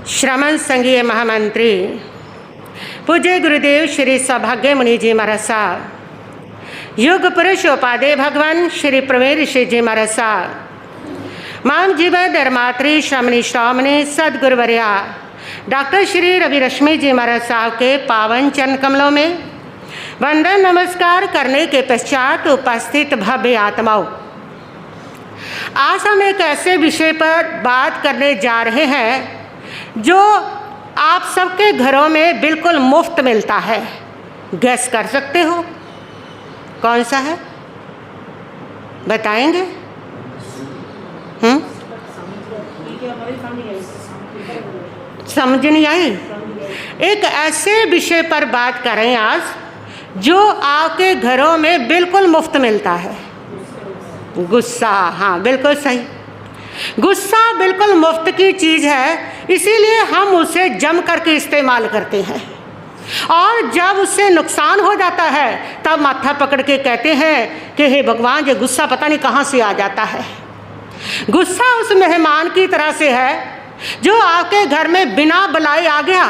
श्रमण संघीय महामंत्री पूज्य गुरुदेव श्री सौभाग्य मुनि जी महाराज साहब, युग पुरुष उपाध्याय भगवान श्री प्रवीण ऋषि जी महाराज साहब, माम जीवन धर्मात्री श्रमणी श्रामणी सदगुरुवर्या डॉक्टर श्री रवि रश्मि जी महाराज साहब के पावन चरण कमलों में वंदन नमस्कार करने के पश्चात उपस्थित भव्य आत्माओं, आज हम एक ऐसे विषय पर बात करने जा रहे हैं जो आप सबके घरों में बिल्कुल मुफ्त मिलता है। गैस कर सकते हो कौन सा है? बताएंगे? समझ नहीं आई? एक ऐसे विषय पर बात करें आज जो आपके घरों में बिल्कुल मुफ्त मिलता है। गुस्सा, हाँ बिल्कुल सही। गुस्सा बिल्कुल मुफ्त की चीज़ है, इसीलिए हम उसे जम करके इस्तेमाल करते हैं और जब उससे नुकसान हो जाता है तब माथा पकड़ के कहते हैं कि हे भगवान, ये गुस्सा पता नहीं कहाँ से आ जाता है। गुस्सा उस मेहमान की तरह से है जो आपके घर में बिना बुलाए आ गया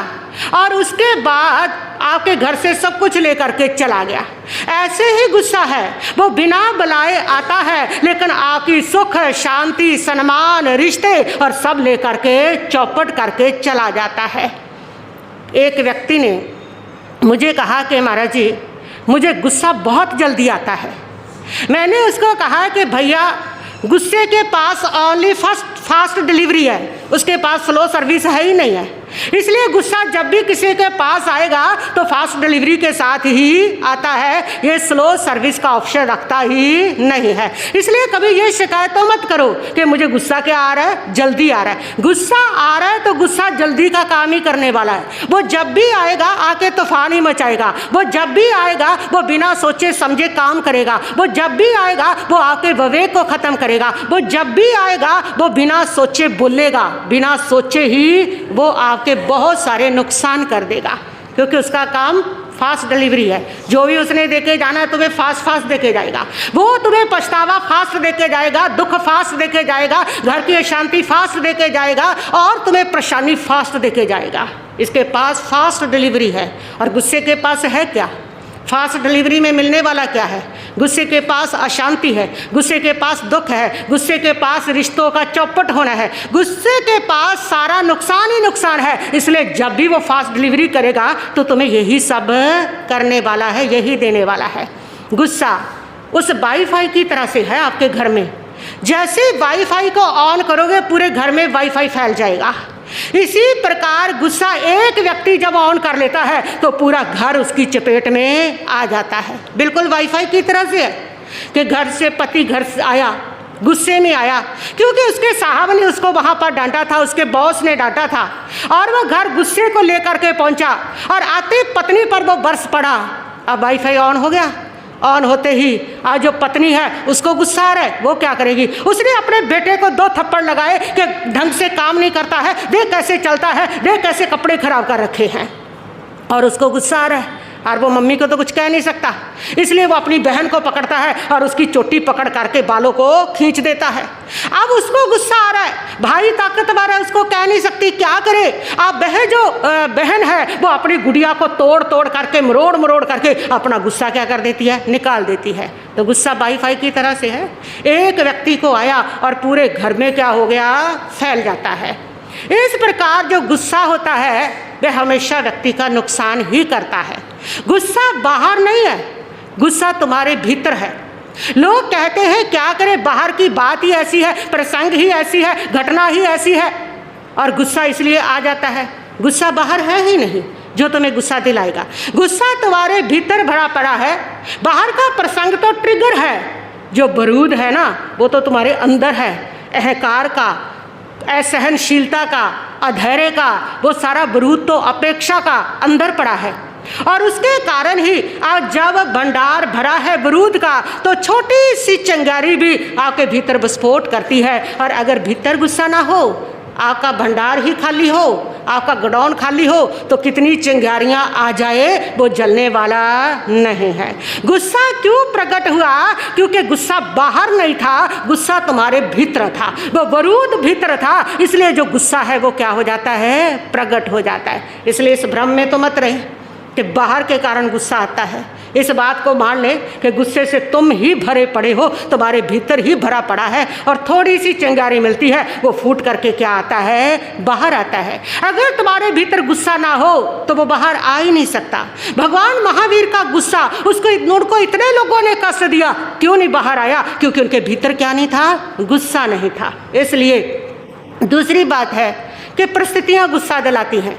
और उसके बाद आपके घर से सब कुछ लेकर के चला गया। ऐसे ही गुस्सा है, वो बिना बुलाए आता है लेकिन आपकी सुख शांति सम्मान रिश्ते और सब लेकर के चौपट करके चला जाता है। एक व्यक्ति ने मुझे कहा कि महाराज जी, मुझे गुस्सा बहुत जल्दी आता है। मैंने उसको कहा कि भैया, गुस्से के पास ओनली फास्ट डिलीवरी है, उसके पास स्लो सर्विस है ही नहीं है। इसलिए गुस्सा जब भी किसी के पास आएगा तो फास्ट डिलीवरी के साथ ही आता है, ये स्लो सर्विस का ऑप्शन रखता ही नहीं है। इसलिए कभी ये शिकायत तो मत करो कि मुझे गुस्सा क्या आ रहा है, जल्दी आ रहा है। गुस्सा आ रहा है तो गुस्सा जल्दी का काम ही करने वाला है। वो जब भी आएगा आके तूफान ही मचाएगा। वो जब भी आएगा वो बिना सोचे समझे काम करेगा। वो जब भी आएगा वो आपके विवेक को ख़त्म करेगा। वो जब भी आएगा वो बिना सोचे बोलेगा, बिना सोचे ही वो आपके बहुत सारे नुकसान कर देगा, क्योंकि उसका काम फास्ट डिलीवरी है। जो भी उसने देके जाना है तुम्हें फास्ट देके जाएगा। वो तुम्हें पछतावा फास्ट देके जाएगा, दुख फास्ट देके जाएगा, घर की अशांति फास्ट देके जाएगा और तुम्हें परेशानी फास्ट देके जाएगा। इसके पास फास्ट डिलीवरी है। और गुस्से के पास है क्या? फास्ट डिलीवरी में मिलने वाला क्या है? गुस्से के पास अशांति है, गुस्से के पास दुख है, गुस्से के पास रिश्तों का चौपट होना है, गुस्से के पास सारा नुकसान ही नुकसान है। इसलिए जब भी वो फास्ट डिलीवरी करेगा तो तुम्हें यही सब करने वाला है, यही देने वाला है। गुस्सा उस वाईफाई की तरह से है आपके घर में। जैसे वाईफाई को ऑन करोगे पूरे घर में वाईफाई फैल जाएगा। इसी प्रकार गुस्सा एक व्यक्ति जब ऑन कर लेता है तो पूरा घर उसकी चपेट में आ जाता है। बिल्कुल वाईफाई की तरह से है कि घर से पति घर से आया, गुस्से में आया क्योंकि उसके साहब ने उसको वहाँ पर डांटा था, उसके बॉस ने डांटा था और वो घर गुस्से को लेकर के पहुँचा और आते पत्नी पर वो बरस पड़ा। अब वाईफाई ऑन हो गया। ऑन होते ही आज जो पत्नी है उसको गुस्सा आ रहा है, वो क्या करेगी? उसने अपने बेटे को 2 थप्पड़ लगाए कि ढंग से काम नहीं करता है, देख कैसे चलता है, देख कैसे कपड़े खराब कर रखे हैं। और उसको गुस्सा आ रहा है और वो मम्मी को तो कुछ कह नहीं सकता, इसलिए वो अपनी बहन को पकड़ता है और उसकी चोटी पकड़ करके बालों को खींच देता है। अब उसको गुस्सा आ रहा है, भाई ताकतवर है, उसको कह नहीं सकती, क्या करे? अब बहन है वो अपनी गुड़िया को तोड़ करके मरोड़ करके अपना गुस्सा क्या कर देती है, निकाल देती है। तो गुस्सा वाईफाई की तरह से है, एक व्यक्ति को आया और पूरे घर में क्या हो गया, फैल जाता है। इस प्रकार जो गुस्सा होता है वह हमेशा व्यक्ति का नुकसान ही करता है। गुस्सा बाहर नहीं है, गुस्सा तुम्हारे भीतर है। लोग कहते हैं क्या करें, बाहर की बात ही ऐसी है, प्रसंग ही ऐसी है, घटना ही ऐसी है और गुस्सा इसलिए आ जाता है। गुस्सा बाहर है ही नहीं जो तुम्हें गुस्सा दिलाएगा। गुस्सा तुम्हारे भीतर भरा पड़ा है। बाहर का प्रसंग तो ट्रिगर है, जो बारूद है ना वो तो तुम्हारे अंदर है। अहंकार का, असहनशीलता का, अधैर्य का, वो सारा बारूद तो अपेक्षा का अंदर पड़ा है और उसके कारण ही आज जब भंडार भरा है बारूद का तो छोटी सी चिंगारी भी आपके भीतर विस्फोट करती है। और अगर भीतर गुस्सा ना हो, आपका भंडार ही खाली हो, आपका गोडाउन खाली हो, तो कितनी चिंगारियां आ जाए वो जलने वाला नहीं है। गुस्सा क्यों प्रकट हुआ? क्योंकि गुस्सा बाहर नहीं था, गुस्सा तुम्हारे भीतर था, वो बारूद भीतर था। इसलिए जो गुस्सा है वो क्या हो जाता है? प्रकट हो जाता है। इसलिए इस भ्रम में तो मत रहे कि बाहर के कारण गुस्सा आता है। इस बात को मान ले कि गुस्से से तुम ही भरे पड़े हो, तुम्हारे भीतर ही भरा पड़ा है, और थोड़ी सी चिंगारी मिलती है वो फूट करके क्या आता है? बाहर आता है। अगर तुम्हारे भीतर गुस्सा ना हो तो वो बाहर आ ही नहीं सकता। भगवान महावीर का गुस्सा, उनको इतने लोगों ने कष्ट दिया, क्यों नहीं बाहर आया? क्योंकि उनके भीतर क्या नहीं था? गुस्सा नहीं था। इसलिए दूसरी बात है कि परिस्थितियाँ गुस्सा दिलाती हैं,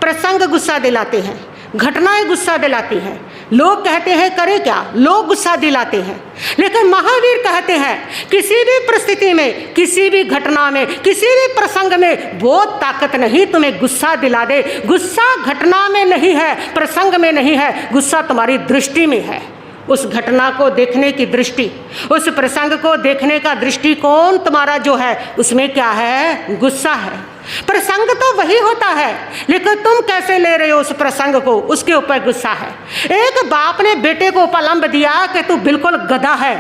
प्रसंग गुस्सा दिलाते हैं, घटनाएं गुस्सा दिलाती हैं। लोग कहते हैं करें क्या, लोग गुस्सा दिलाते हैं, लेकिन महावीर कहते हैं किसी भी परिस्थिति में, किसी भी घटना में, किसी भी प्रसंग में वो ताकत नहीं तुम्हें गुस्सा दिला दे। गुस्सा घटना में नहीं है, प्रसंग में नहीं है, गुस्सा तुम्हारी दृष्टि में है। उस घटना को देखने की दृष्टि, उस प्रसंग को देखने का दृष्टिकोण तुम्हारा जो है उसमें क्या है? गुस्सा है। प्रसंग तो वही होता है, लेकिन तुम कैसे ले रहे हो उस प्रसंग को, उसके ऊपर गुस्सा है। एक बाप ने बेटे को उपलम्ब दिया कि तू बिल्कुल गधा है।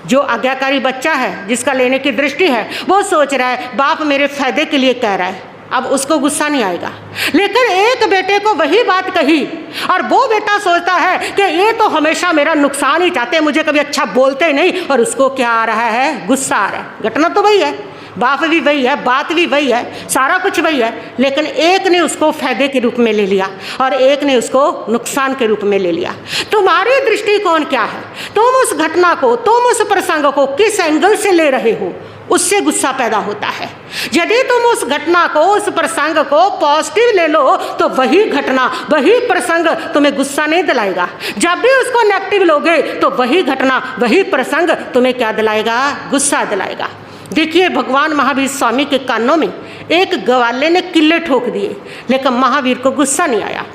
जो आज्ञाकारी बच्चा है, जिसका लेने की दृष्टि है, वो सोच रहा है बाप मेरे फायदे के लिए कह रहा है, अब उसको गुस्सा नहीं आएगा। लेकिन एक बेटे को वही बात कही और वो बेटा सोचता है कि ये तो हमेशा मेरा नुकसान ही चाहते, मुझे कभी अच्छा बोलते नहीं, और उसको क्या आ रहा है? गुस्सा आ रहा है। घटना तो वही है, बाप भी वही है, बात भी वही है, सारा कुछ वही है, लेकिन एक ने उसको फायदे के रूप में ले लिया और एक ने उसको नुकसान के रूप में ले लिया। तुम्हारी दृष्टिकोण क्या है? तुम उस घटना को, तुम उस प्रसंग को किस एंगल से ले रहे हो, उससे गुस्सा पैदा होता है। यदि तुम उस घटना को, उस प्रसंग को पॉजिटिव ले लो तो वही घटना, वही प्रसंग तुम्हें गुस्सा नहीं दिलाएगा। जब भी उसको नेगेटिव लोगे तो वही घटना, वही प्रसंग तुम्हें क्या दिलाएगा? गुस्सा दिलाएगा। देखिए, भगवान महावीर स्वामी के कानों में एक ग्वाले ने किल्ले ठोक दिए, लेकिन महावीर को गुस्सा नहीं आया।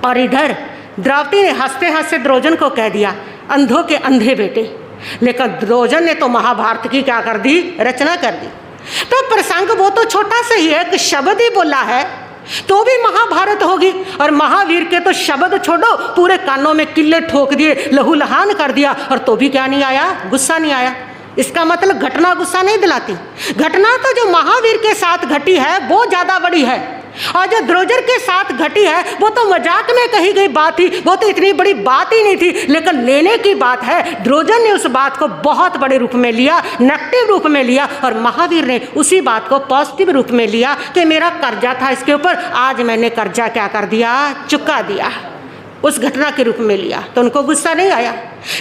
और इधर द्रौपदी ने हंसते हंसते द्रोजन को कह दिया, अंधों के अंधे बेटे। लेकिन द्रोजन ने तो महाभारत की क्या कर दी? रचना कर दी। तो प्रसंग वो तो छोटा सा ही है, कि शब्द ही बोला है तो भी महाभारत होगी। और महावीर के तो शब्द छोड़ो, पूरे कानों में किल्ले ठोक दिए, लहूलुहान कर दिया, और तो भी क्या नहीं आया? गुस्सा नहीं आया। इसका मतलब घटना गुस्सा नहीं दिलाती। घटना तो जो महावीर के साथ घटी है वो ज़्यादा बड़ी है, और जो द्रोजर के साथ घटी है वो तो मजाक में कही गई बात थी, वो तो इतनी बड़ी बात ही नहीं थी। लेकिन लेने की बात है, द्रोजर ने उस बात को बहुत बड़े रूप में लिया, नेगेटिव रूप में लिया, और महावीर ने उसी बात को पॉजिटिव रूप में लिया कि मेरा कर्जा था इसके ऊपर, आज मैंने कर्जा क्या कर दिया? चुका दिया। उस घटना के रूप में लिया, तो उनको गुस्सा नहीं आया।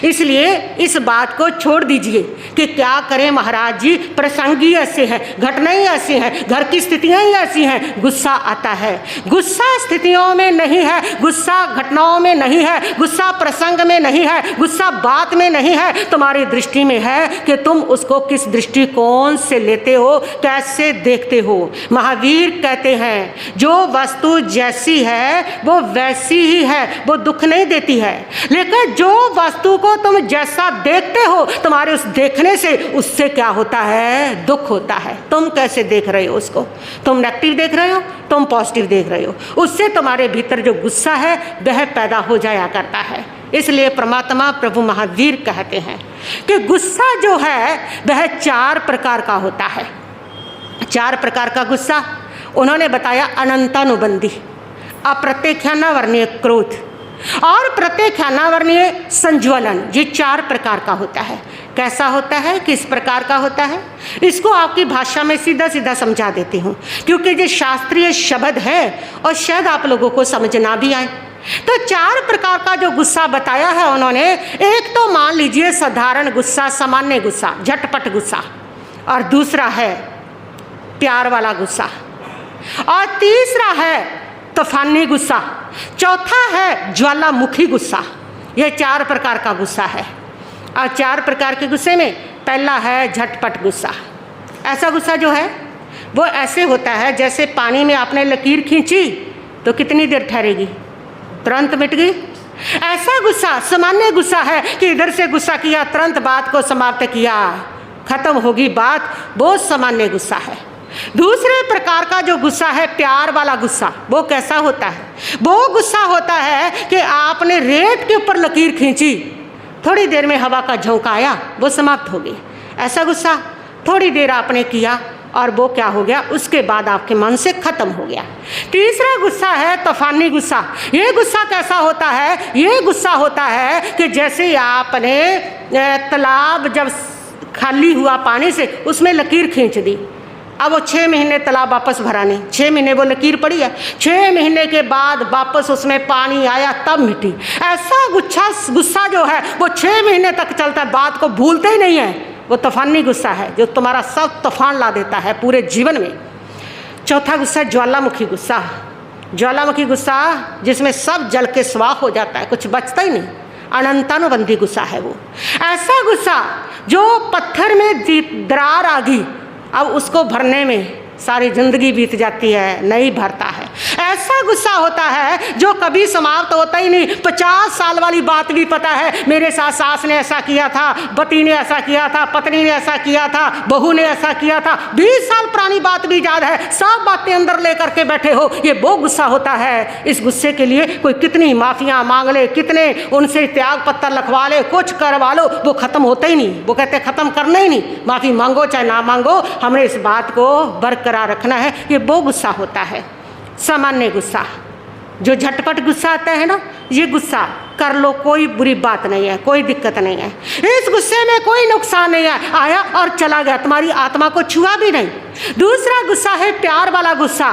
इसलिए इस बात को छोड़ दीजिए कि क्या करें महाराज जी, प्रसंग ही ऐसे हैं, घटनाएं ऐसी हैं, घर की स्थितियां ही ऐसी हैं, गुस्सा आता है। गुस्सा स्थितियों में नहीं है, गुस्सा घटनाओं में नहीं है, गुस्सा प्रसंग में नहीं है, गुस्सा बात में नहीं है, तुम्हारी दृष्टि में है कि तुम उसको किस दृष्टिकोण से लेते हो, कैसे देखते हो। महावीर कहते हैं जो वस्तु जैसी है वो वैसी ही है, वो दुख नहीं देती है। लेकिन जो वस्तु को तुम जैसा देखते हो, तुम्हारे उस देखने से उससे क्या होता है? दुख होता है। तुम कैसे देख रहे हो उसको? तुम नेगेटिव देख रहे हो, तुम पॉजिटिव देख रहे हो, उससे तुम्हारे भीतर जो गुस्सा है वह पैदा हो जाया करता है। इसलिए परमात्मा प्रभु महावीर कहते हैं कि गुस्सा जो है वह 4 प्रकार का होता है। 4 प्रकार का गुस्सा उन्होंने बताया। अनंतानुबंधी, अप्रत्यक्षानावर्णीय क्रोध, और प्रत्यक्षानावर्णीय संज्वलन। ये 4 प्रकार का होता है। कैसा होता है, किस प्रकार का होता है, इसको आपकी भाषा में सीधा सीधा समझा देती हूँ, क्योंकि ये शास्त्रीय शब्द है और शायद आप लोगों को समझना भी आए। तो 4 प्रकार का जो गुस्सा बताया है उन्होंने, एक तो मान लीजिए साधारण गुस्सा, सामान्य गुस्सा, झटपट गुस्सा, और दूसरा है प्यार वाला गुस्सा, और तीसरा है तूफानी गुस्सा, चौथा है ज्वालामुखी गुस्सा। ये 4 प्रकार का गुस्सा है। और 4 प्रकार के गुस्से में पहला है झटपट गुस्सा। ऐसा गुस्सा जो है वो ऐसे होता है जैसे पानी में आपने लकीर खींची तो कितनी देर ठहरेगी, तुरंत मिट गई। ऐसा गुस्सा सामान्य गुस्सा है कि इधर से गुस्सा किया, तुरंत बात को समाप्त किया, खत्म होगी बात, बहुत सामान्य गुस्सा है। दूसरे प्रकार का जो गुस्सा है प्यार वाला गुस्सा, वो कैसा होता है? वो गुस्सा होता है कि आपने रेत के ऊपर लकीर खींची, थोड़ी देर में हवा का झोंका आया, वो समाप्त हो गई। ऐसा गुस्सा थोड़ी देर आपने किया और वो क्या हो गया, उसके बाद आपके मन से खत्म हो गया। तीसरा गुस्सा है तूफानी गुस्सा। ये गुस्सा कैसा होता है? ये गुस्सा होता है कि जैसे आपने तालाब जब खाली हुआ पानी से, उसमें लकीर खींच दी, अब वो 6 महीने तालाब वापस भरा नहीं, 6 महीने वो लकीर पड़ी है, 6 महीने के बाद वापस उसमें पानी आया तब मिटी। ऐसा गुस्सा जो है वो 6 महीने तक चलता है, बात को भूलते ही नहीं है। वो तूफानी गुस्सा है जो तुम्हारा सब तूफान ला देता है पूरे जीवन में। चौथा गुस्सा ज्वालामुखी गुस्सा। ज्वालामुखी गुस्सा जिसमें सब जल के स्वाह हो जाता है, कुछ बचता ही नहीं, अनंतानुबंधी गुस्सा है वो। ऐसा गुस्सा जो पत्थर में दरार आ गई, अब उसको भरने में सारी जिंदगी बीत जाती है, नहीं भरता है। ऐसा गुस्सा होता है जो कभी समाप्त होता ही नहीं। 50 साल वाली बात भी पता है, मेरे साथ सास ने ऐसा किया था, पति ने ऐसा किया था, पत्नी ने ऐसा किया था, बहू ने ऐसा किया था, 20 साल पुरानी बात भी याद है, सब बातें अंदर लेकर के बैठे हो। ये वो गुस्सा होता है। इस गुस्से के लिए कोई कितनी माफियाँ मांग ले, कितने उनसे त्याग पत्र लिखवा ले, कुछ करवा लो, वो खत्म होता ही नहीं। वो कहते खत्म करना ही नहीं, माफ़ी मांगो चाहे ना मांगो, हमने इस बात को बरकरार रखना है। ये वो गुस्सा होता है। सामान्य गुस्सा, जो झटपट गुस्सा आता है ना, ये गुस्सा कर लो, कोई बुरी बात नहीं है, कोई दिक्कत नहीं है, इस गुस्से में कोई नुकसान नहीं है, आया और चला गया, तुम्हारी आत्मा को छुआ भी नहीं। दूसरा गुस्सा है प्यार वाला गुस्सा।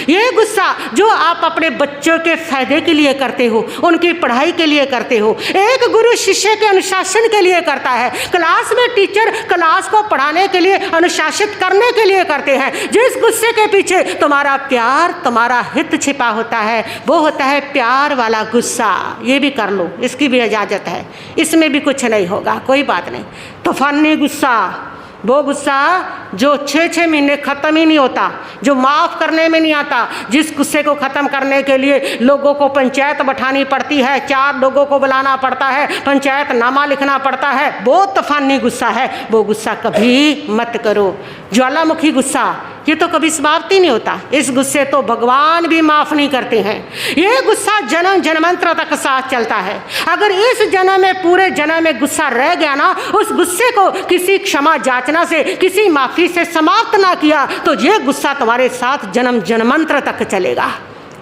ये गुस्सा जो आप अपने बच्चों के फायदे के लिए करते हो, उनकी पढ़ाई के लिए करते हो, एक गुरु शिष्य के अनुशासन के लिए करता है। क्लास में टीचर क्लास को पढ़ाने के लिए, अनुशासित करने के लिए करते हैं। जिस गुस्से के पीछे तुम्हारा प्यार, तुम्हारा हित छिपा होता है, वो होता है प्यार वाला गुस्सा। ये भी कर लो, इसकी भी इजाज़त है, इसमें भी कुछ नहीं होगा, कोई बात नहीं। तूफानी गुस्सा, वो गुस्सा जो 6-6 महीने ख़त्म ही नहीं होता, जो माफ़ करने में नहीं आता, जिस गुस्से को ख़त्म करने के लिए लोगों को पंचायत बैठानी पड़ती है, 4 लोगों को बुलाना पड़ता है, पंचायत नामा लिखना पड़ता है, वो तूफानी गुस्सा है। वो गुस्सा कभी मत करो। ज्वालामुखी गुस्सा, ये तो कभी समाप्त ही नहीं होता। इस गुस्से तो भगवान भी माफ़ नहीं करते हैं। ये गुस्सा जन्म जन्मांतर तक साथ चलता है। अगर इस जन्म में, पूरे जन्म में गुस्सा रह गया ना, उस गुस्से को किसी क्षमा याचना से, किसी माफ़ी से समाप्त ना किया, तो ये गुस्सा तुम्हारे साथ जन्म जन्मांतर तक चलेगा।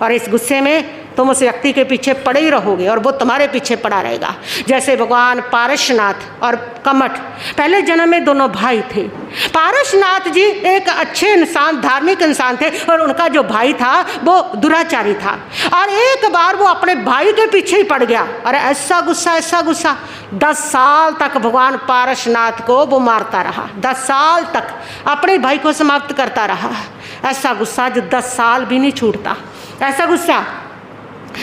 और इस गुस्से में तुम उस व्यक्ति के पीछे पड़े ही रहोगे और वो तुम्हारे पीछे पड़ा रहेगा। जैसे भगवान पारसनाथ और कमठ पहले जन्म में दोनों भाई थे। पारसनाथ जी एक अच्छे इंसान, धार्मिक इंसान थे, और उनका जो भाई था वो दुराचारी था, और एक बार वो अपने भाई के पीछे ही पड़ गया। और ऐसा गुस्सा 10 साल तक भगवान पारसनाथ को वो मारता रहा, 10 साल तक अपने भाई को समाप्त करता रहा। ऐसा गुस्सा जो 10 साल भी नहीं छूटता। ऐसा गुस्सा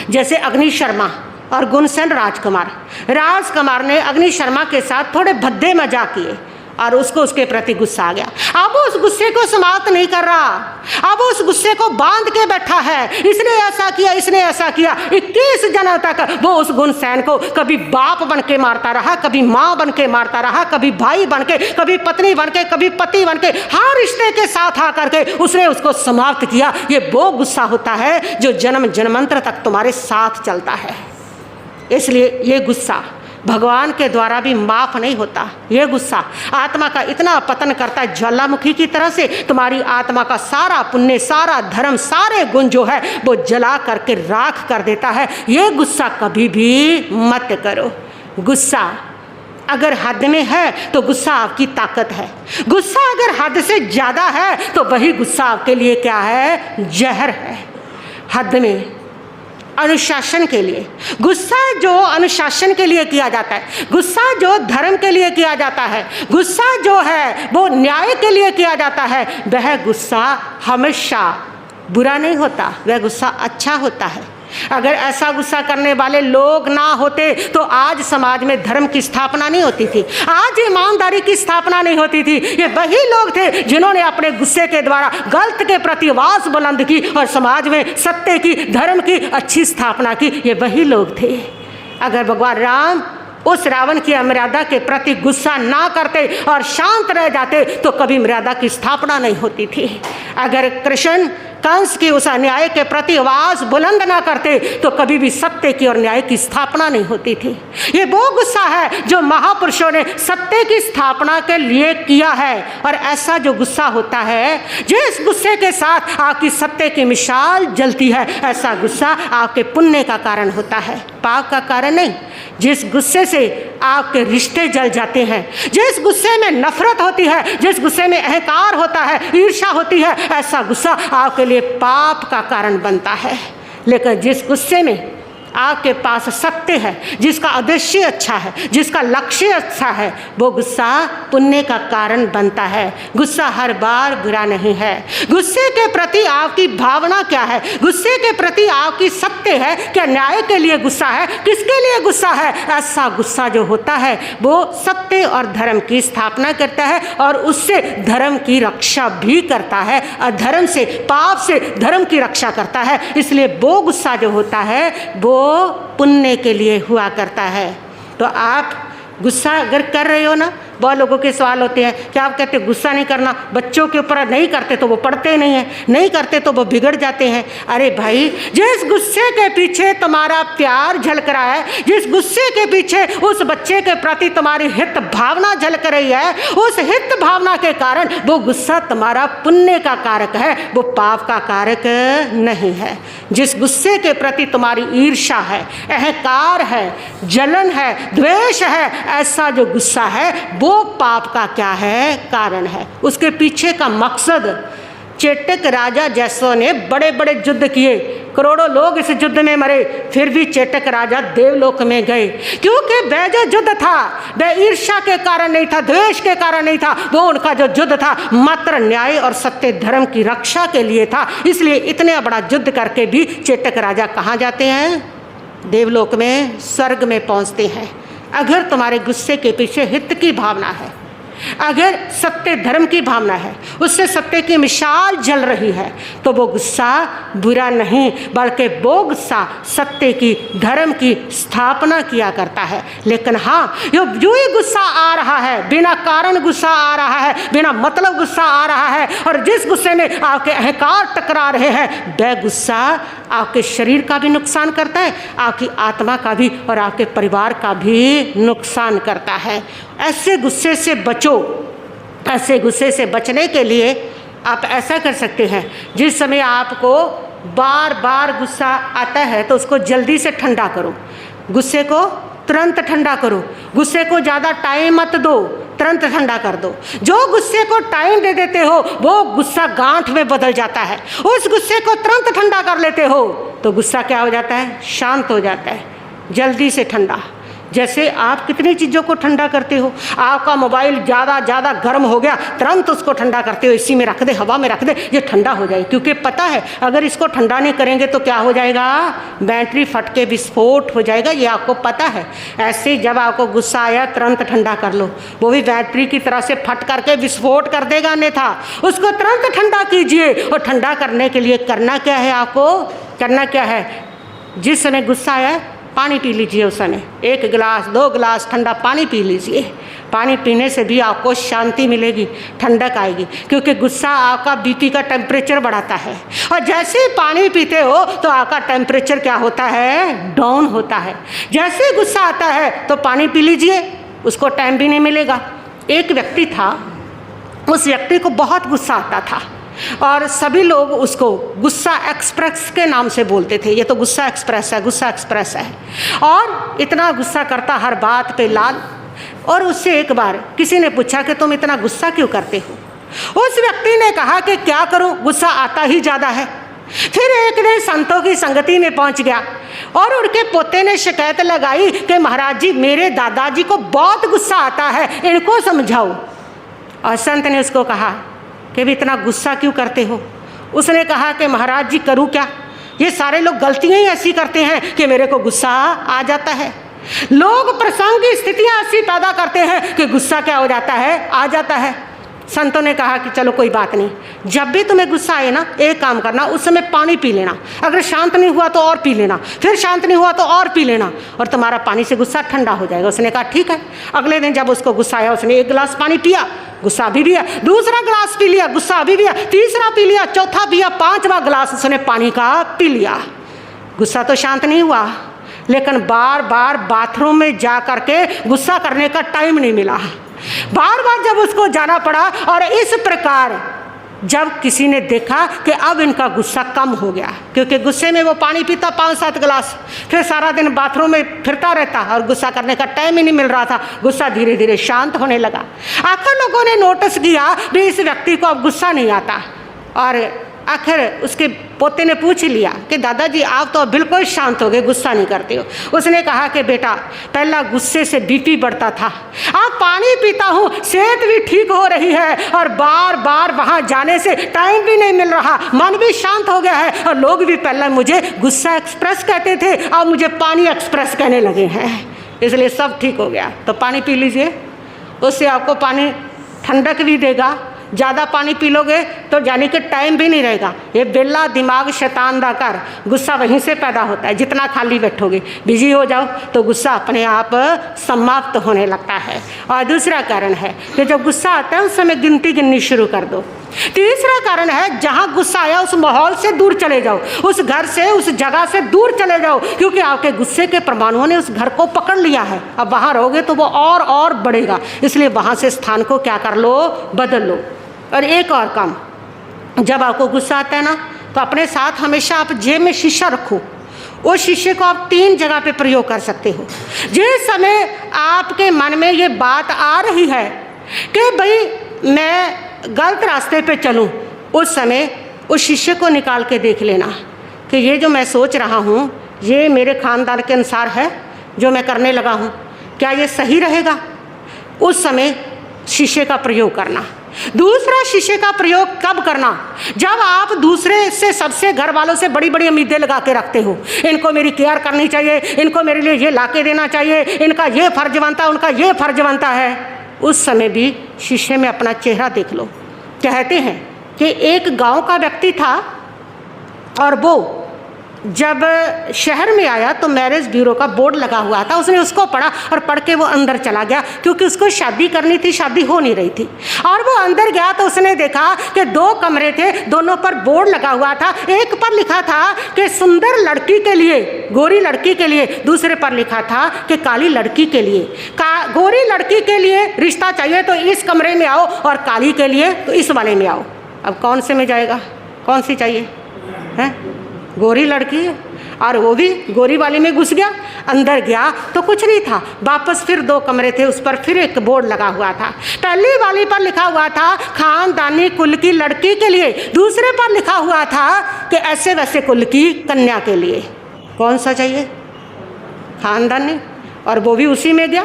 जैसे अग्नि शर्मा और गुणसेन राजकुमार ने अग्नि शर्मा के साथ थोड़े भद्दे मजाक किए और उसको उसके प्रति गुस्सा आ गया। अब उस गुस्से को समाप्त नहीं कर रहा, अब उस गुस्से को बांध के बैठा है। इसने ऐसा किया, इसने ऐसा किया। 21 जन्म तक वो उस गुणसेन को कभी बाप बन के मारता रहा, कभी माँ बन के मारता रहा, कभी भाई बन के, कभी पत्नी बन के, कभी पति बन के, हर रिश्ते के साथ आकर के उसने उसको समाप्त किया। ये वो गुस्सा होता है जो जन्म जन्मांतर तक तुम्हारे साथ चलता है। इसलिए ये गुस्सा भगवान के द्वारा भी माफ़ नहीं होता। यह गुस्सा आत्मा का इतना पतन करता है, ज्वालामुखी की तरह से तुम्हारी आत्मा का सारा पुण्य, सारा धर्म, सारे गुण जो है वो जला करके राख कर देता है। यह गुस्सा कभी भी मत करो। गुस्सा अगर हद में है तो गुस्सा आपकी ताकत है। गुस्सा अगर हद से ज़्यादा है तो वही गुस्सा आपके लिए क्या है? जहर है। हद में अनुशासन के लिए, गुस्सा जो अनुशासन के लिए किया जाता है, गुस्सा जो धर्म के लिए किया जाता है, गुस्सा जो है वो न्याय के लिए किया जाता है, वह गुस्सा हमेशा बुरा नहीं होता, वह गुस्सा अच्छा होता है। अगर ऐसा गुस्सा करने वाले लोग ना होते तो आज समाज में धर्म की स्थापना नहीं होती थी, आज ईमानदारी की स्थापना नहीं होती थी। ये वही लोग थे जिन्होंने अपने गुस्से के द्वारा गलत के प्रति आवाज बुलंद की और समाज में सत्य की, धर्म की अच्छी स्थापना की। ये वही लोग थे। अगर भगवान राम उस रावण की मर्यादा के प्रति गुस्सा ना करते और शांत रह जाते तो कभी मर्यादा की स्थापना नहीं होती थी। अगर कृष्ण कंस की उस अन्याय के प्रति आवाज बुलंद ना करते तो कभी भी सत्य की और न्याय की स्थापना नहीं होती थी। ये वो गुस्सा है जो महापुरुषों ने सत्य की स्थापना के लिए किया है। और ऐसा जो गुस्सा होता है, जिस गुस्से के साथ आपकी सत्य की मिसाल जलती है, ऐसा गुस्सा आपके पुण्य का कारण होता है, पाप का कारण नहीं। जिस गुस्से से आपके रिश्ते जल जाते हैं, जिस गुस्से में नफरत होती है, जिस गुस्से में अहंकार होता है, ईर्ष्या होती है, ऐसा गुस्सा आपके लिए पाप का कारण बनता है। लेकिन जिस गुस्से में आपके पास सत्य है, जिसका उद्देश्य अच्छा है, जिसका लक्ष्य अच्छा है, वो गुस्सा पुण्य का कारण बनता है। गुस्सा हर बार बुरा नहीं है। गुस्से के प्रति आपकी भावना क्या है, गुस्से के प्रति आपकी सत्य है, क्या न्याय के लिए गुस्सा है, किसके लिए गुस्सा है? ऐसा गुस्सा जो होता है वो सत्य और धर्म की स्थापना करता है और उससे धर्म की रक्षा भी करता है। अधर्म से, पाप से धर्म की रक्षा करता है। इसलिए वो गुस्सा जो होता है वो पुण्य के लिए हुआ करता है। तो आप गुस्सा अगर कर रहे हो ना, बहुत लोगों के सवाल होते हैं कि आप कहते हैं गुस्सा नहीं करना, बच्चों के ऊपर नहीं करते तो वो पढ़ते नहीं हैं, नहीं करते तो वो बिगड़ जाते हैं। अरे भाई, जिस गुस्से के पीछे तुम्हारा प्यार झलक रहा है, जिस गुस्से के पीछे उस बच्चे के प्रति तुम्हारी हित भावना झलक रही है, उस हित भावना के कारण वो गुस्सा तुम्हारा पुण्य का कारक है, वो पाप का कारक नहीं है। जिस गुस्से के प्रति तुम्हारी ईर्ष्या है, अहंकार है, जलन है, द्वेष है, ऐसा जो गुस्सा है वो पाप का क्या है? कारण है। उसके पीछे का मकसद, चेटक राजा जैसों ने बड़े बड़े युद्ध किए, करोड़ों लोग इस युद्ध में मरे, फिर भी चेटक राजा देवलोक में गए, क्योंकि वह जो युद्ध था वह ईर्ष्या के कारण नहीं था, द्वेष के कारण नहीं था, वो उनका जो युद्ध था मात्र न्याय और सत्य धर्म की रक्षा के लिए था। इसलिए इतने बड़ा युद्ध करके भी चेटक राजा कहाँ जाते हैं? देवलोक में, स्वर्ग में पहुँचते हैं। अगर तुम्हारे गुस्से के पीछे हित की भावना है, अगर सत्य धर्म की भावना है, उससे सत्य की मिसाल जल रही है, तो वो गुस्सा बुरा नहीं, बल्कि वो गुस्सा सत्य की, धर्म की स्थापना किया करता है। लेकिन हाँ, जो ही गुस्सा आ रहा है, बिना कारण गुस्सा आ रहा है, बिना मतलब गुस्सा आ रहा है, और जिस गुस्से में आपके अहंकार टकरा रहे हैं, वह गुस्सा आपके शरीर का भी नुकसान करता है, आपकी आत्मा का भी और आपके परिवार का भी नुकसान करता है। ऐसे गुस्से से बचो। ऐसे गुस्से से बचने के लिए आप ऐसा कर सकते हैं, जिस समय आपको बार बार गुस्सा आता है तो उसको जल्दी से ठंडा करो, गुस्से को तुरंत ठंडा करो, गुस्से को ज़्यादा टाइम मत दो, तुरंत ठंडा कर दो। जो गुस्से को टाइम दे देते हो वो गुस्सा गांठ में बदल जाता है। उस गुस्से को तुरंत ठंडा कर लेते हो तो गुस्सा क्या हो जाता है? शांत हो जाता है, जल्दी से ठंडा। जैसे आप कितनी चीज़ों को ठंडा करते हो, आपका मोबाइल ज़्यादा गर्म हो गया, तुरंत उसको ठंडा करते हो, इसी में रख दे, हवा में रख दे, ये ठंडा हो जाए, क्योंकि पता है अगर इसको ठंडा नहीं करेंगे तो क्या हो जाएगा? बैटरी फट के विस्फोट हो जाएगा, ये आपको पता है। ऐसे जब आपको गुस्सा आया तुरंत ठंडा कर लो, वो भी बैटरी की तरह से फट करके विस्फोट कर देगा, अन्यथा उसको तुरंत ठंडा कीजिए। और ठंडा करने के लिए करना क्या है? आपको करना क्या है? जिस समय गुस्सा आया पानी पी लीजिए, उस समय 1 गिलास 2 गिलास ठंडा पानी पी लीजिए। पानी पीने से भी आपको शांति मिलेगी, ठंडक आएगी, क्योंकि गुस्सा आपका बीपी का टेम्परेचर बढ़ाता है। और जैसे ही पानी पीते हो तो आपका टेम्परेचर क्या होता है? डाउन होता है। जैसे ही गुस्सा आता है तो पानी पी लीजिए, उसको टाइम भी नहीं मिलेगा। एक व्यक्ति था, उस व्यक्ति को बहुत गुस्सा आता था और सभी लोग उसको गुस्सा एक्सप्रेस के नाम से बोलते थे, ये तो गुस्सा एक्सप्रेस है, गुस्सा एक्सप्रेस है। और इतना गुस्सा करता, हर बात पे लाल। और उससे एक बार किसी ने पूछा कि तुम इतना गुस्सा क्यों करते हो? उस व्यक्ति ने कहा कि क्या करूं, गुस्सा आता ही ज़्यादा है। फिर एक दिन संतों की संगति में पहुंच गया और उनके पोते ने शिकायत लगाई कि महाराज जी, मेरे दादाजी को बहुत गुस्सा आता है, इनको समझाओ। और संत ने उसको कहा कि भी इतना गुस्सा क्यों करते हो? उसने कहा कि महाराज जी, करूं क्या, ये सारे लोग गलतियां ही ऐसी करते हैं कि मेरे को गुस्सा आ जाता है। लोग प्रसंग की स्थितियां ऐसी पैदा करते हैं कि गुस्सा क्या हो जाता है? आ जाता है। संतों ने कहा कि चलो कोई बात नहीं, जब भी तुम्हें गुस्सा आए ना, एक काम करना, उस समय पानी पी लेना, अगर शांत नहीं हुआ तो और पी लेना, फिर शांत नहीं हुआ तो और पी लेना, और तुम्हारा पानी से गुस्सा ठंडा हो जाएगा। उसने कहा ठीक है। अगले दिन जब उसको गुस्सा आया, उसने 1 गिलास पानी पिया, गुस्सा भी दिया, दूसरा गिलास पी लिया, गुस्सा भी दिया, तीसरा पी लिया, चौथा पिया, 5वां गिलास उसने पानी का पी लिया। गुस्सा तो शांत नहीं हुआ, लेकिन बार बार बाथरूम में जा करके गुस्सा करने का टाइम नहीं मिला। बार बार जब उसको जाना पड़ा, और इस प्रकार जब किसी ने देखा कि अब इनका गुस्सा कम हो गया, क्योंकि गुस्से में वो पानी पीता 5-7 गिलास, फिर सारा दिन बाथरूम में फिरता रहता और गुस्सा करने का टाइम ही नहीं मिल रहा था, गुस्सा धीरे धीरे शांत होने लगा। आखिर लोगों ने नोटिस किया भी इस व्यक्ति को अब गुस्सा नहीं आता, और आखिर उसके पोते ने पूछ लिया कि दादाजी आप तो बिल्कुल शांत हो गए, गुस्सा नहीं करते हो। उसने कहा कि बेटा पहला गुस्से से बीपी बढ़ता था, अब पानी पीता हूँ, सेहत भी ठीक हो रही है, और बार बार वहाँ जाने से टाइम भी नहीं मिल रहा, मन भी शांत हो गया है, और लोग भी पहले मुझे गुस्सा एक्सप्रेस कहते थे, अब मुझे पानी एक्सप्रेस कहने लगे हैं, इसलिए सब ठीक हो गया। तो पानी पी लीजिए, उससे आपको पानी ठंडक भी देगा। ज़्यादा पानी पी लोगे तो जाने के टाइम भी नहीं रहेगा। ये बेला दिमाग शैतान दा कर, गुस्सा वहीं से पैदा होता है। जितना खाली बैठोगे, बिजी हो जाओ तो गुस्सा अपने आप समाप्त होने लगता है। और दूसरा कारण है कि जब गुस्सा आता है उस समय गिनती गिननी शुरू कर दो। तीसरा कारण है, जहाँ गुस्सा आया उस माहौल से दूर चले जाओ, उस घर से, उस जगह से दूर चले जाओ, क्योंकि आपके गुस्से के परमाणुओं ने उस घर को पकड़ लिया है। अब वहाँ रहोगे तो वो और बढ़ेगा, इसलिए वहाँ से स्थान को क्या कर लो, बदल लो। और एक और काम, जब आपको गुस्सा आता है ना, तो अपने साथ हमेशा आप जेब में शीशा रखो। उस शीशे को आप 3 जगह पे प्रयोग कर सकते हो। जिस समय आपके मन में ये बात आ रही है कि भाई मैं गलत रास्ते पे चलूं, उस समय उस शीशे को निकाल के देख लेना कि ये जो मैं सोच रहा हूँ ये मेरे खानदान के अनुसार है, जो मैं करने लगा हूँ क्या ये सही रहेगा। उस समय शीशे का प्रयोग करना। दूसरा शीशे का प्रयोग कब करना, जब आप दूसरे से, सबसे, घर वालों से बड़ी बड़ी उम्मीदें लगा के रखते हो, इनको मेरी केयर करनी चाहिए, इनको मेरे लिए ये ला के देना चाहिए, इनका ये फर्ज बनता है, उनका ये फर्ज बनता है। उस समय भी शीशे में अपना चेहरा देख लो। कहते हैं कि एक गांव का व्यक्ति था, और वो जब शहर में आया तो मैरिज ब्यूरो का बोर्ड लगा हुआ था, उसने उसको पढ़ा और पढ़ के वो अंदर चला गया, क्योंकि उसको शादी करनी थी, शादी हो नहीं रही थी। और वो अंदर गया तो उसने देखा कि 2 कमरे थे, दोनों पर बोर्ड लगा हुआ था। एक पर लिखा था कि सुंदर लड़की के लिए, गोरी लड़की के लिए, दूसरे पर लिखा था कि काली लड़की के लिए। गोरी लड़की के लिए रिश्ता चाहिए तो इस कमरे में आओ, और काली के लिए तो इस वाले में आओ। अब कौन से में जाएगा, कौन सी चाहिए है? गोरी लड़की, और वो भी गोरी वाली में घुस गया। अंदर गया तो कुछ नहीं था, वापस फिर 2 कमरे थे, उस पर फिर एक बोर्ड लगा हुआ था। पहली वाली पर लिखा हुआ था खानदानी कुल की लड़की के लिए, दूसरे पर लिखा हुआ था कि ऐसे वैसे कुल की कन्या के लिए। कौन सा चाहिए? खानदानी। और वो भी उसी में गया,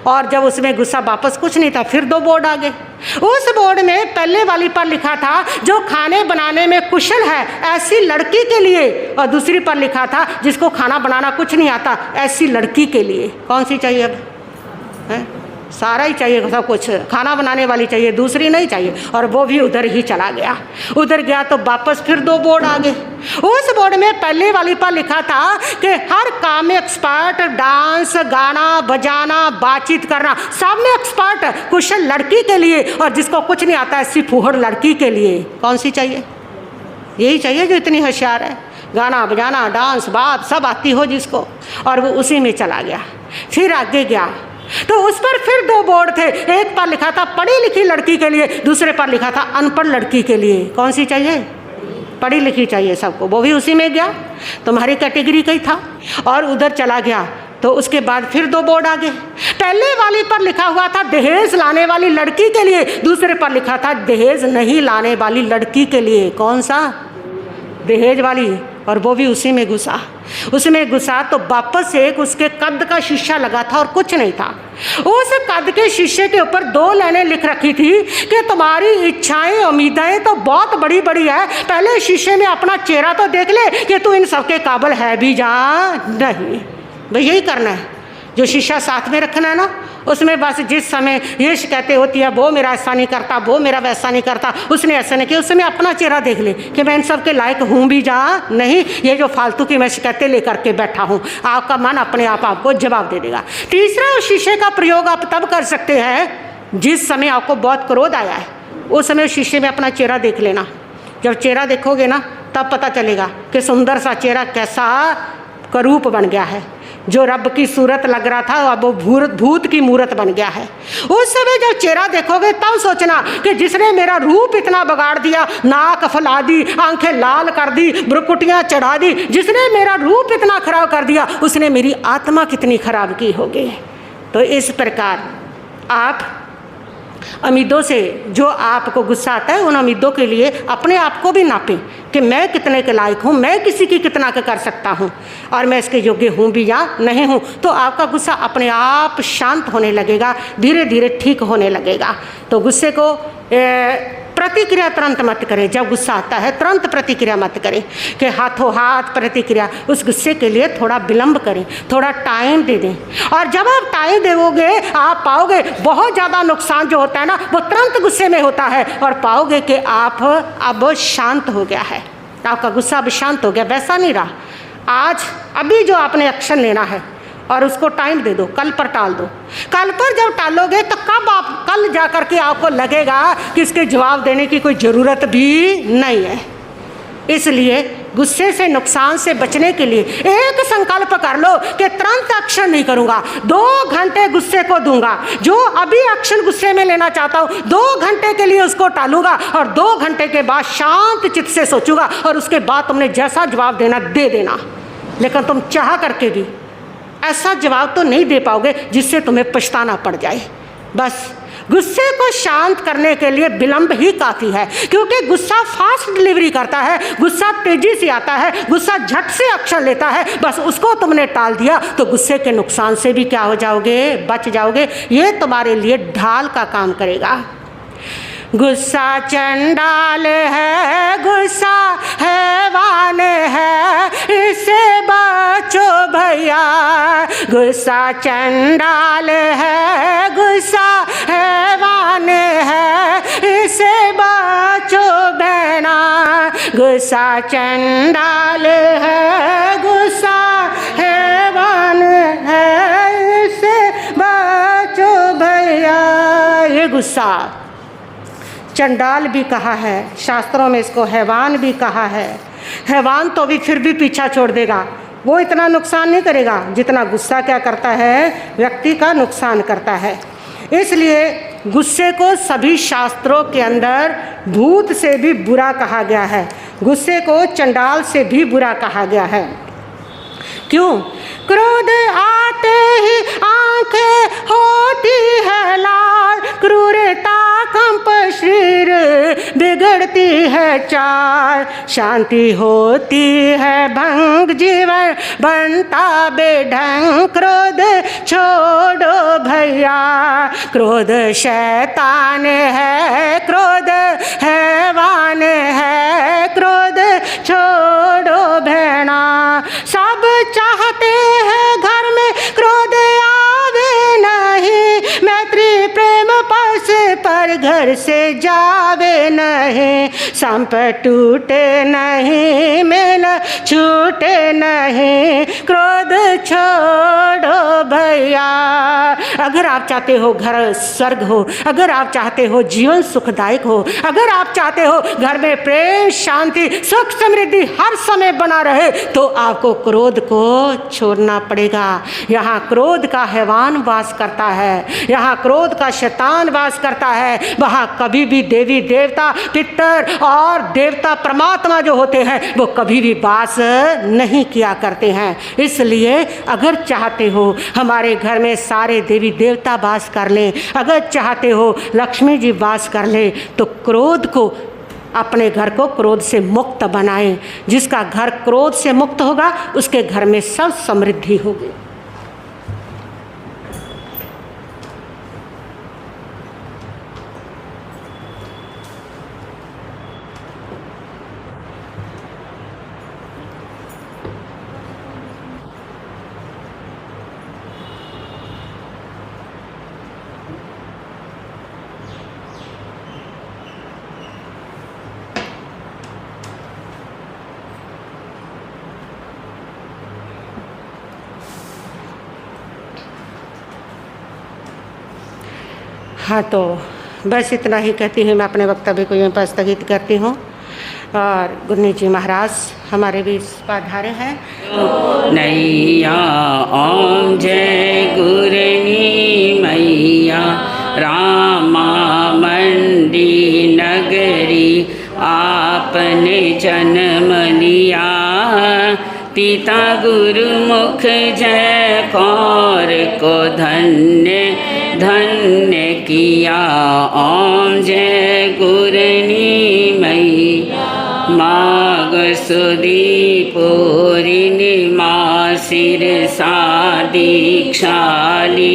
और जब उसमें गुस्सा, वापस कुछ नहीं था, फिर 2 बोर्ड आ गए। उस बोर्ड में पहले वाली पर लिखा था जो खाने बनाने में कुशल है, ऐसी लड़की के लिए, और दूसरी पर लिखा था जिसको खाना बनाना कुछ नहीं आता, ऐसी लड़की के लिए। कौन सी चाहिए अब? है सारा ही चाहिए, सब कुछ। खाना बनाने वाली चाहिए, दूसरी नहीं चाहिए। और वो भी उधर ही चला गया। उधर गया तो वापस फिर 2 बोर्ड आ गए। उस बोर्ड में पहले वाली पर लिखा था कि हर काम में एक्सपर्ट, डांस, गाना बजाना, बातचीत करना, सब में एक्सपर्ट, कुशल लड़की के लिए, और जिसको कुछ नहीं आता ऐसी फूहड़ लड़की के लिए। कौन सी चाहिए? यही चाहिए जो इतनी होशियार है, गाना बजाना, डांस, बात सब आती हो जिसको। और वो उसी में चला गया। फिर आगे गया तो उस पर फिर 2 बोर्ड थे। एक पर लिखा था पढ़ी लिखी लड़की के लिए, दूसरे पर लिखा था अनपढ़ लड़की के लिए। कौन सी चाहिए? पढ़ी लिखी चाहिए सबको। वो भी उसी में गया, तुम्हारी कैटेगरी का ही था, और उधर चला गया। तो उसके बाद फिर 2 बोर्ड आ गए। पहले वाली पर लिखा हुआ था दहेज लाने वाली लड़की के लिए, दूसरे पर लिखा था दहेज नहीं लाने वाली लड़की के लिए। कौन सा? दहेज वाली। और वो भी उसी में घुसा। उसमें घुसा तो वापस एक उसके कद का शीशा लगा था और कुछ नहीं था। उस कद के शीशे के ऊपर 2 लाइनें लिख रखी थी कि तुम्हारी इच्छाएं, उम्मीदें तो बहुत बड़ी बड़ी है, पहले शीशे में अपना चेहरा तो देख ले कि तू इन सबके काबिल है भी जा नहीं। भाई यही करना है, जो शीशा साथ में रखना है ना, उसमें बस जिस समय ये शिकायतें होती है, वो मेरा ऐसा नहीं करता, वो मेरा वैसा नहीं करता, उसने ऐसा नहीं किया, उस समय अपना चेहरा देख ले कि मैं इन सब के लायक हूँ भी जा नहीं, ये जो फालतू की मैं शिकायतें लेकर के बैठा हूँ। आपका मन अपने आप आपको जवाब दे देगा। तीसरा, उस शीशे का प्रयोग आप तब कर सकते हैं जिस समय आपको बहुत क्रोध आया है, उस समय उस शीशे में अपना चेहरा देख लेना। जब चेहरा देखोगे ना तब पता चलेगा कि सुंदर सा चेहरा कैसा करूप बन गया है। जो रब की सूरत लग रहा था अब वो भूत की मूरत बन गया है। उस समय जब चेहरा देखोगे तब सोचना कि जिसने मेरा रूप इतना बिगाड़ दिया, नाक फैला दी, आंखें लाल कर दी, भ्रुकुटियाँ चढ़ा दी, जिसने मेरा रूप इतना खराब कर दिया उसने मेरी आत्मा कितनी खराब की होगी। तो इस प्रकार आप उम्मीदों से जो आपको गुस्सा आता है, उन उम्मीदों के लिए अपने आप को भी नापें कि मैं कितने के लायक हूँ, मैं किसी की कितना का कर सकता हूँ और मैं इसके योग्य हूँ भी या नहीं हूँ। तो आपका गुस्सा अपने आप शांत होने लगेगा, धीरे धीरे ठीक होने लगेगा। तो गुस्से को प्रतिक्रिया तुरंत मत करें। जब गुस्सा आता है तुरंत प्रतिक्रिया मत करें कि हाथों हाथ प्रतिक्रिया। उस गुस्से के लिए थोड़ा विलंब करें, थोड़ा टाइम दे दें। और जब आप टाइम देवोगे आप पाओगे बहुत ज़्यादा नुकसान जो होता है ना वो तुरंत गुस्से में होता है, और पाओगे कि आप अब शांत हो गया है, आपका गुस्सा अब शांत हो गया, वैसा नहीं रहा। आज अभी जो आपने एक्शन लेना है और उसको टाइम दे दो, कल पर टाल दो। कल पर जब टालोगे तो कब आप कल जा कर के आपको लगेगा कि इसके जवाब देने की कोई ज़रूरत भी नहीं है। इसलिए गुस्से से, नुकसान से बचने के लिए एक संकल्प कर लो कि तुरंत एक्शन नहीं करूँगा, 2 घंटे गुस्से को दूंगा। जो अभी एक्शन गुस्से में लेना चाहता हूँ 2 घंटे के लिए उसको टालूंगा और 2 घंटे के बाद शांत चित्त से सोचूंगा और उसके बाद तुमने जैसा जवाब देना दे देना। लेकिन तुम चाह करके भी ऐसा जवाब तो नहीं दे पाओगे जिससे तुम्हें पछताना पड़ जाए। बस गुस्से को शांत करने के लिए विलंब ही काफ़ी है, क्योंकि गुस्सा फास्ट डिलीवरी करता है, गुस्सा तेजी से आता है, गुस्सा झट से एक्शन लेता है। बस उसको तुमने टाल दिया तो गुस्से के नुकसान से भी क्या हो जाओगे, बच जाओगे। ये तुम्हारे लिए ढाल का काम करेगा। गुस्सा चंडाल है, गुस्सा हैवान है, इससे बचो भैया। गुस्सा चंडाल है, गुस्सा हैवान है, इससे बचो बहना। गुस्सा चंडाल है, गुस्सा हैवान है, इससे बचो भैया। ये गुस्सा चंडाल भी कहा है, शास्त्रों में इसको हैवान भी कहा है। हैवान तो भी फिर भी पीछा छोड़ देगा, वो इतना नुकसान नहीं करेगा जितना गुस्सा क्या करता है, व्यक्ति का नुकसान करता है। इसलिए गुस्से को सभी शास्त्रों के अंदर भूत से भी बुरा कहा गया है, गुस्से को चंडाल से भी बुरा कहा गया है। क्यों? क्रोध आते ही आंखें होती है लाल, क्रूरता कंप शरीर बिगड़ती है चाल, शांति होती है भंग जीवन बनता बेढंग। क्रोध छोड़ो भैया, क्रोध शैतान है, क्रोध हैवान है, क्रोध छोड़ो बहना। सब चाहते हैं घर में क्रोध आवे नहीं, मैत्री प्रेम पास पर घर से जावे नहीं। संप टूटे नहीं, मेल छूटे नहीं, क्रोध छोड़ो भैया। अगर आप चाहते हो घर स्वर्ग हो, अगर आप चाहते हो जीवन सुखदायक हो, अगर आप चाहते हो घर में प्रेम, शांति, सुख, समृद्धि हर समय बना रहे, तो आपको क्रोध को छोड़ना पड़ेगा। यहाँ क्रोध का हैवान वास करता है, यहाँ क्रोध का शैतान वास करता है। वहाँ कभी भी देवी देवता, पितर और देवता परमात्मा जो होते हैं वो कभी भी वास नहीं किया करते हैं। इसलिए अगर चाहते हो हमारे घर में सारे देवी देवता वास कर लें, अगर चाहते हो लक्ष्मी जी वास कर लें, तो क्रोध को, अपने घर को क्रोध से मुक्त बनाएं। जिसका घर क्रोध से मुक्त होगा उसके घर में सब समृद्धि होगी। हाँ, तो बस इतना ही कहती हूँ। मैं अपने वक्तव्य को यहीं पर स्थगित करती हूँ और गुरनी जी महाराज हमारे बीच पधारे हैं। नैया ओम जय गुरनी मैया, रामा मंडी नगरी आपने जन्म लिया, पिता गुरुमुख जय कौर को धन्य धन्य किया। ओम जय गुरनी मैया, माघ सुदी पूर्णिमा सिर सा दीक्षाली,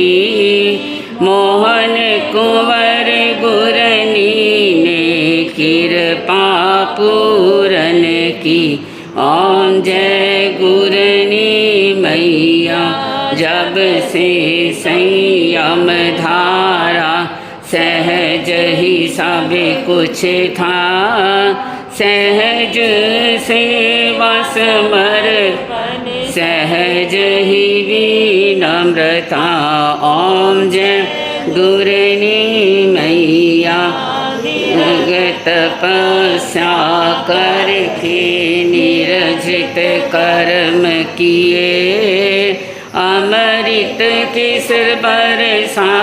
मोहन कुंवर गुरनी ने कृपा पूरन की। ओम जय गुरनी मैया, जब से संयम धारा सहज ही सब कुछ था, सहज सेवा समर्पण सहज ही विनम्रता। ओम जय गुरनी मैया, तपस्या करके निरजित कर्म किए, अमृत किसर बरसा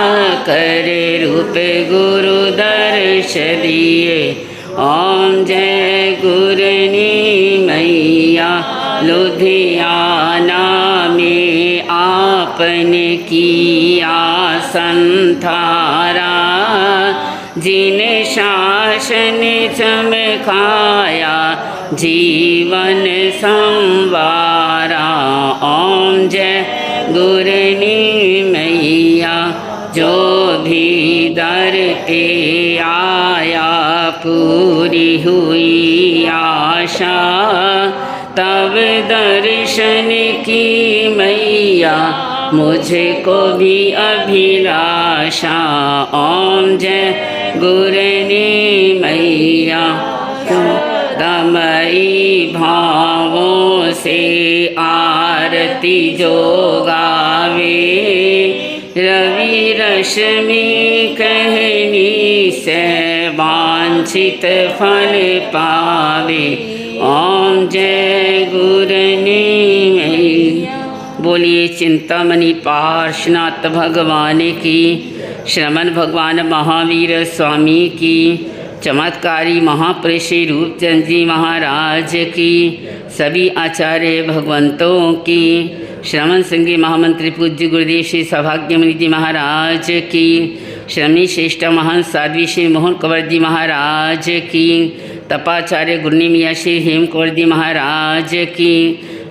कर रूप गुरु दर्श दिए। ओम जय गुरनी मैया, लुधियाना में आपने किया संधारा, जिन शासन चमकाया जीवन संवारा। ओम जय गुरनी मैया, जो भी दर पे आया पूरी हुई आशा, तब दर्शन की मैया मुझको भी अभिलाषा। ओम जय गुरनी मैया, तमई भावों से आरती जो गावे, रवि रश्मि कहनी से वांछित फल पावे। ओम जय गुरनी मैया। बोलिए चिंतामणि पार्श्वनाथ भगवान की, श्रमण भगवान महावीर स्वामी की, चमत्कारी महापुरुष रूपचंद जी महाराज की, सभी आचार्य भगवंतों की, श्रमण संघ महामंत्री पूज्य गुरुदेव श्री सौभाग्यमुनि जी महाराज की, श्रमी श्रेष्ठ महान साध्वी श्री मोहन कंवर जी महाराज की, तपाचार्य गुरनी मियाँ श्री हेम कंवर जी महाराज की,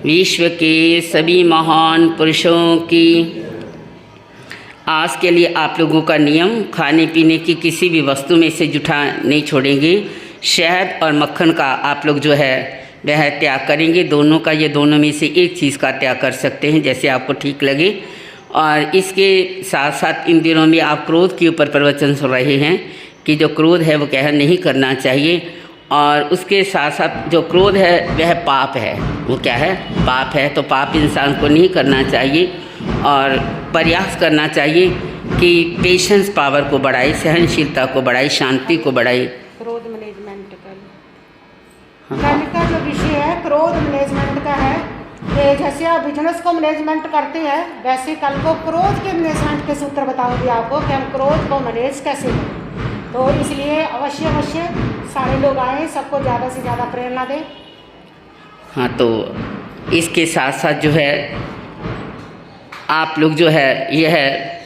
विश्व के सभी महान पुरुषों की। आज के लिए आप लोगों का नियम, खाने पीने की किसी भी वस्तु में से जूठा नहीं छोड़ेंगे। शहद और मक्खन का आप लोग जो है वह त्याग करेंगे। दोनों का, ये दोनों में से एक चीज़ का त्याग कर सकते हैं जैसे आपको ठीक लगे। और इसके साथ साथ इन दिनों में आप क्रोध के ऊपर प्रवचन सुन रहे हैं कि जो क्रोध है वो क्या नहीं करना चाहिए। और उसके साथ साथ जो क्रोध है वह पाप है, वो क्या है, पाप है। तो पाप इंसान को नहीं करना चाहिए और प्रयास करना चाहिए कि पेशेंस पावर को बढ़ाए, सहनशीलता को बढ़ाए, शांति को बढ़ाए। क्रोध मैनेजमेंट का जो विषय है क्रोध मैनेजमेंट का है कि जैसे आप बिजनेस को मैनेजमेंट करते हैं वैसे कल को क्रोध के मैनेजमेंट के सूत्र बताऊंगी आपको कि हम क्रोध को मैनेज कैसे करें। तो इसलिए अवश्य सारे लोग आए, सबको ज़्यादा से ज़्यादा प्रेरणा दें। हाँ, तो इसके साथ साथ जो है आप लोग जो है यह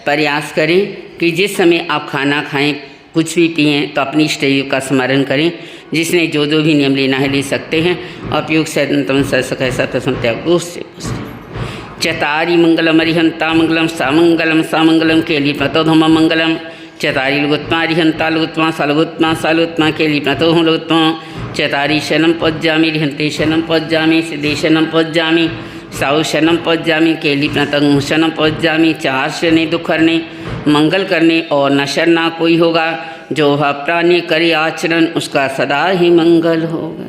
प्रयास करें कि जिस समय आप खाना खाएं, कुछ भी पिएं तो अपनी इष्ट देव का स्मरण करें। जिसने जो भी नियम लेना है ले सकते हैं। उपयोग सैतम त्याग से चतारी मंगलम अरिहंता मंगलम सामंगलम के लिए प्रतोधम मंगलम। चतारी लघुत्मा अरिहंता लघुत्मा सालुत्मा के लिए प्रतोधम लघुत्मा। चतारी शनम पज्जामी रिहंते शनम पज्जामी सिद्धि शनम पज्जामी साउ शनम पज्जामी केली प्रतंग शनम पज्जामी। चार शनि दुखरने मंगल करने और नशर ना कोई होगा। जो वह प्राणी करे आचरण उसका सदा ही मंगल होगा।